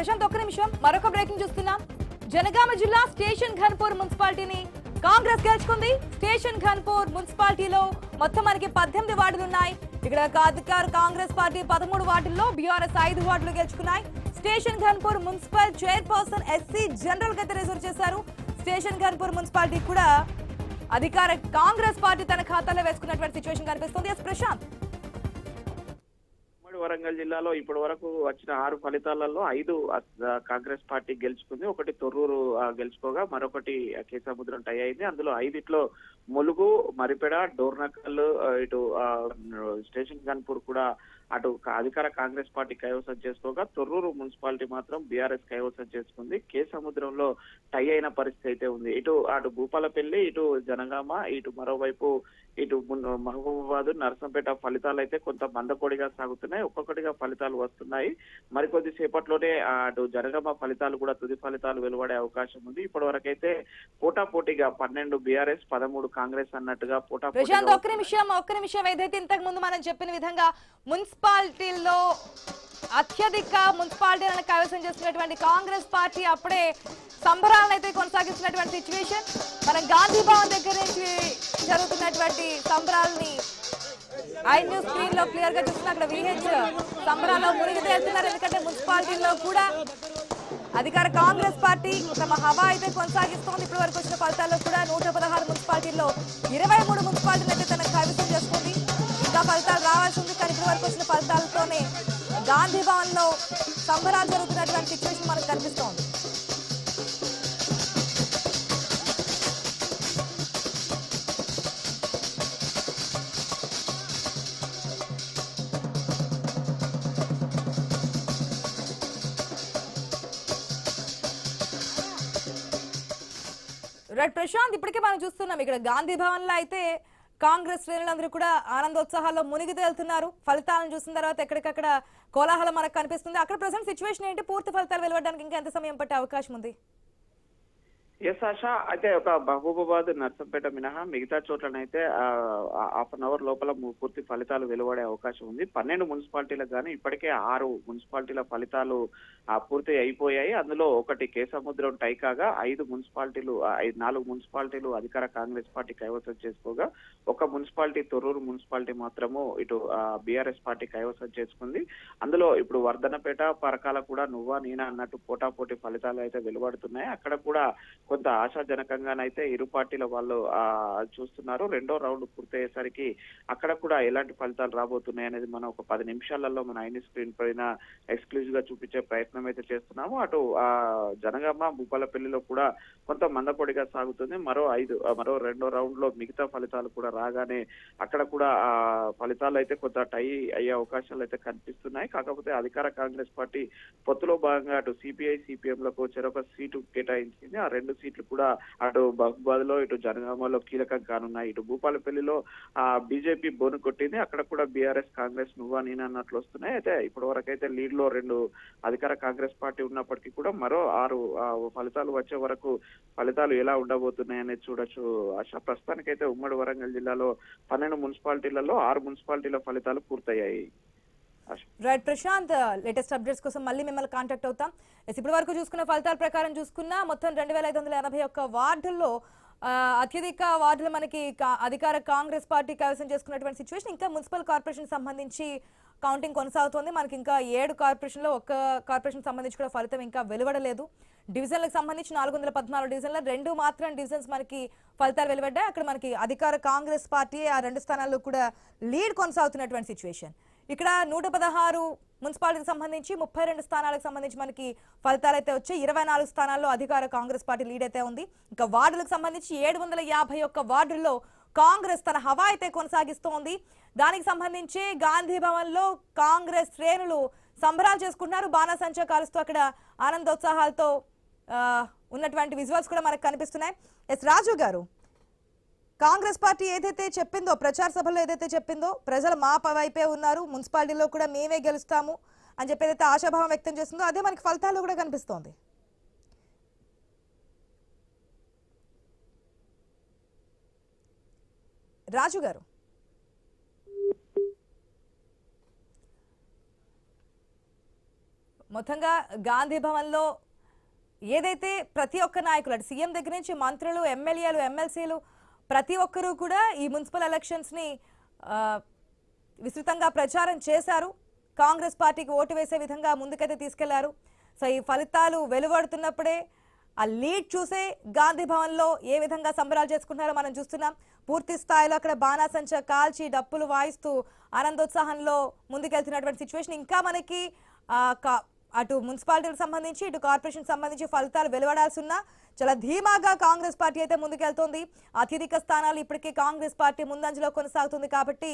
ప్రశాంత్ ఒక్క నిమిషం మరొక బ్రేకింగ్ చూస్తున్నాం. జనగామ జిల్లా స్టేషన్ ఘన్పూర్ మున్సిపాలిటీని కాంగ్రెస్ గెలుచుకుంది. స్టేషన్ ఘన్పూర్ మున్సిపాలిటీలో మొత్తం మనకి 18 వార్డులు ఉన్నాయి. ఇక్కడ అధికార కాంగ్రెస్ పార్టీ 13 వార్డుల్లో, బీఆర్ఎస్ 5 వార్డులు గెలుచుకున్నాయి. Station Ghanpur municipal chairperson SC general గా రిజర్వ్ చేశారు. స్టేషన్ ఘన్పూర్ మున్సిపాలిటీ కూడా అధికార కాంగ్రెస్ పార్టీ తన ఖాతాలో వేసుకున్నటువంటి సిచ్యువేషన్ కనిపిస్తుంది. ఎస్ ప్రశాంత్, వరంగల్ జిల్లాలో ఇప్పటి వరకు వచ్చిన 6 ఫలితాలలో 5 కాంగ్రెస్ పార్టీ గెలుచుకుంది. ఒకటి తొర్రూరు గెలుచుకోగా మరొకటి కేసముద్రం టై అయింది. అందులో 5 ములుగు, మరిపెడ, డోర్నకల్, ఇటు స్టేషన్ ఘన్పూర్ కూడా అటు అధికార కాంగ్రెస్ పార్టీ కైవసం చేసుకోగా తొర్రూరు మున్సిపాలిటీ మాత్రం బీఆర్ఎస్ కైవసం చేసుకుంది. కేసముద్రంలో టై అయిన పరిస్థితి అయితే ఉంది. అటు భూపాలపల్లి, ఇటు జనగామ, ఇటు మరోవైపు ఇటు మహబూబాబాద్, నర్సంపేట ఫలితాలు అయితే కొంత మందకొడిగా సాగుతున్నాయి. ఒక్కొక్కటిగా ఫలితాలు వస్తున్నాయి. మరికొద్ది సేపట్లోనే అటు జనగామ ఫలితాలు కూడా తుది ఫలితాలు వెలువడే అవకాశం ఉంది. ఇప్పటి వరకైతే పోటాపోటీగా 12 బీఆర్ఎస్, 13 కాంగ్రెస్ అన్నట్టుగా ప్రశాంత్ ఒక్క నిమిషం ఏదైతే ఇంతకు ముందు మనం చెప్పిన విధంగా మున్సిపాలిటీల్లో అత్యధిక మున్సిపాలిటీలను కైవసం చేస్తున్నటువంటి కాంగ్రెస్ పార్టీ అప్పుడే సంబరాలను అయితే కొనసాగిస్తున్నటువంటి సిచ్యువేషన్. మనం గాంధీ భవన్ దగ్గర నుంచి జరుగుతున్నటువంటి సంబరాలని న్యూస్ స్క్రీన్ లో క్లియర్ గా చూస్తున్నా. అక్కడ విహెచ్ సంబరాల్లో మునిగి తేలుతున్నారు. ఎందుకంటే మున్సిపాలిటీల్లో కూడా అధికార కాంగ్రెస్ పార్టీ తమ హవా అయితే కొనసాగిస్తోంది. ఇప్పటి వరకు వచ్చిన ఫలితాల్లో కూడా 116 మున్సిపాలిటీల్లో 23 మున్సిపాలిటీలు అయితే తనకు కైవసం చేసుకుంది. ఇంకా ఫలితాలు రావాల్సి ఉంది. కానీ ఇప్పటి వరకు వచ్చిన ఫలితాలతోనే గాంధీ భవన్ లో సంబరాలు జరుగుతున్నటువంటి సిచ్యువేషన్ మనకు కనిపిస్తోంది. రైట్ ప్రశాంత్, ఇప్పటికే మనం చూస్తున్నాం ఇక్కడ గాంధీ భవన్ లో అయితే కాంగ్రెస్ శ్రేణులందరూ కూడా ఆనందోత్సాహాల్లో మునిగి తేలుతున్నారు. ఫలితాలను చూసిన తర్వాత ఎక్కడికక్కడ కోలాహలం మనకు కనిపిస్తుంది. అక్కడ ప్రజెంట్ సిచ్యువేషన్ ఏంటి? పూర్తి ఫలితాలు వెలువడడానికి ఇంకా ఎంత సమయం పట్టే అవకాశం ఉంది? ఎస్ ఆశా, అయితే ఒక మహబూబాబాద్, నర్సంపేట మినహా మిగతా చోట్లనైతే హాఫ్ అన్ అవర్ లోపల పూర్తి ఫలితాలు వెలువడే అవకాశం ఉంది. 12 మున్సిపాలిటీలకు గానీ ఇప్పటికే 6 మున్సిపాలిటీల ఫలితాలు పూర్తి అయిపోయాయి. అందులో ఒకటి కేసముద్రం టై కాగా 4 మున్సిపాలిటీలు అధికార కాంగ్రెస్ పార్టీ కైవసం చేసుకోగా ఒక మున్సిపాలిటీ తొర్రూరు మున్సిపాలిటీ మాత్రము ఇటు బీఆర్ఎస్ పార్టీ కైవసం చేసుకుంది. అందులో ఇప్పుడు వర్ధనపేట, పరకాల కూడా నువ్వా నేనా అన్నట్టు పోటాపోటీ ఫలితాలు అయితే వెలువడుతున్నాయి. అక్కడ కూడా కొంత ఆశాజనకంగానైతే ఇరు పార్టీల వాళ్ళు చూస్తున్నారు. రెండో రౌండ్ పూర్తయ్యేసరికి అక్కడ కూడా ఎలాంటి ఫలితాలు రాబోతున్నాయి అనేది మనం ఒక 10 నిమిషాలలో మన ఐని స్క్రీన్ పైన ఎక్స్క్లూజివ్ గా చూపించే ప్రయత్నం అయితే చేస్తున్నాము. అటు జనగామ, భూపాలపల్లిలో కూడా కొంత మందకొడిగా సాగుతుంది. మరో రెండో రౌండ్ లో మిగతా ఫలితాలు కూడా రాగానే అక్కడ కూడా ఫలితాలు అయితే కొంత టై అయ్యే అవకాశాలు అయితే కనిపిస్తున్నాయి. కాకపోతే అధికార కాంగ్రెస్ పార్టీ పొత్తులో భాగంగా అటు సిపిఐ, సిపిఎం లకు చెరొక సీటు కేటాయించింది. ఆ 2 సీట్లు కూడా అటు మహబూబాబాద్ లో, ఇటు జనగామలో కీలకం కానున్నాయి. ఇటు భూపాలపల్లిలో బీజేపీ బోను కొట్టింది. అక్కడ కూడా బీఆర్ఎస్, కాంగ్రెస్ నువ్వా నేనా అన్నట్లు వస్తున్నాయి. అయితే ఇప్పటి వరకు అయితే లీడ్ లో 2 అధికార కాంగ్రెస్ పార్టీ ఉన్నప్పటికీ కూడా మరో 6 ఫలితాలు వచ్చే వరకు ఫలితాలు ఎలా ఉండబోతున్నాయి అనేది చూడొచ్చు. ప్రస్తుతానికైతే ఉమ్మడి వరంగల్ జిల్లాలో 12 మున్సిపాలిటీలలో 6 మున్సిపాలిటీల ఫలితాలు పూర్తయ్యాయి. రైట్ ప్రశాంత్, లేటెస్ట్ అప్డేట్స్ కోసం మళ్ళీ మిమ్మల్ని కాంటాక్ట్ అవుతాం. ఇప్పటి వరకు చూసుకున్న ఫలితాల ప్రకారం చూసుకున్నా మొత్తం 2581 వార్డుల్లో అత్యధిక వార్డులు మనకి అధికార కాంగ్రెస్ పార్టీ కైవసం చేసుకున్నటువంటి సిచ్యువేషన్. ఇంకా మున్సిపల్ కార్పొరేషన్ సంబంధించి కౌంటింగ్ కొనసాగుతోంది. మనకి ఇంకా 7 కార్పొరేషన్లో ఒక్క కార్పొరేషన్ సంబంధించి కూడా ఫలితం ఇంకా వెలువడలేదు. డివిజన్లకు సంబంధించి 414 డివిజన్ల 2 మాత్రం డివిజన్స్ మనకి ఫలితాలు వెలువడ్డాయి. అక్కడ మనకి అధికార కాంగ్రెస్ పార్టీ ఆ 2 స్థానాల్లో కూడా లీడ్ కొనసాగుతున్నటువంటి సిచ్యువేషన్. ఇక్కడ 116 మున్సిపాలిటీకి సంబంధించి 32 స్థానాలకు సంబంధించి మనకి ఫలితాలు అయితే వచ్చాయి. 24 స్థానాల్లో అధికార కాంగ్రెస్ పార్టీ లీడ్ అయితే ఉంది. ఇంకా వార్డులకు సంబంధించి 751 వార్డుల్లో కాంగ్రెస్ తన హవా అయితే కొనసాగిస్తోంది. దానికి సంబంధించి గాంధీ భవన్ లో కాంగ్రెస్ శ్రేణులు సంబరాలు చేసుకుంటున్నారు. బాణాసంచా కాలుస్తూ అక్కడ ఆనందోత్సాహాలతో ఉన్నటువంటి విజువల్స్ కూడా మనకు కనిపిస్తున్నాయి. ఎస్ రాజు గారు, కాంగ్రెస్ పార్టీ ఏదైతే చెప్పిందో, ప్రచార సభలో ఏదైతే చెప్పిందో, ప్రజలు మా వైపే ఉన్నారు, మున్సిపాలిటీలో కూడా మేమే గెలుస్తాము అని చెప్పి ఏదైతే ఆశాభావం వ్యక్తం చేస్తుందో అదే మనకి ఫలితాల్లో కూడా కనిపిస్తోంది. రాజు గారు, మొత్తంగా గాంధీ భవన్లో ఏదైతే ప్రతి ఒక్క నాయకులు అంటే సీఎం దగ్గర నుంచి మంత్రులు, ఎమ్మెల్యేలు, ఎమ్మెల్సీలు ప్రతి ఒక్కరూ కూడా ఈ మున్సిపల్ ఎలక్షన్స్ని విస్తృతంగా ప్రచారం చేశారు. కాంగ్రెస్ పార్టీకి ఓటు వేసే విధంగా ముందుకైతే తీసుకెళ్లారు. సో ఈ ఫలితాలు వెలువడుతున్నప్పుడే ఆ లీడ్ చూసే గాంధీ భవన్లో ఏ విధంగా సంబరాలు చేసుకుంటున్నారో మనం చూస్తున్నాం. పూర్తి స్థాయిలో అక్కడ బాణాసంచా కాల్చి డప్పులు వాయిస్తూ ఆనందోత్సాహంలో ముందుకెళ్తున్నటువంటి సిచ్యువేషన్. ఇంకా మనకి అటు మున్సిపాలిటీలకు సంబంధించి ఇటు కార్పొరేషన్ సంబంధించి ఫలితాలు వెలువడాల్సి ఉన్నా చాలా ధీమాగా కాంగ్రెస్ పార్టీ అయితే ముందుకెళ్తోంది. అత్యధిక స్థానాలు ఇప్పటికే కాంగ్రెస్ పార్టీ ముందంజలో కొనసాగుతుంది కాబట్టి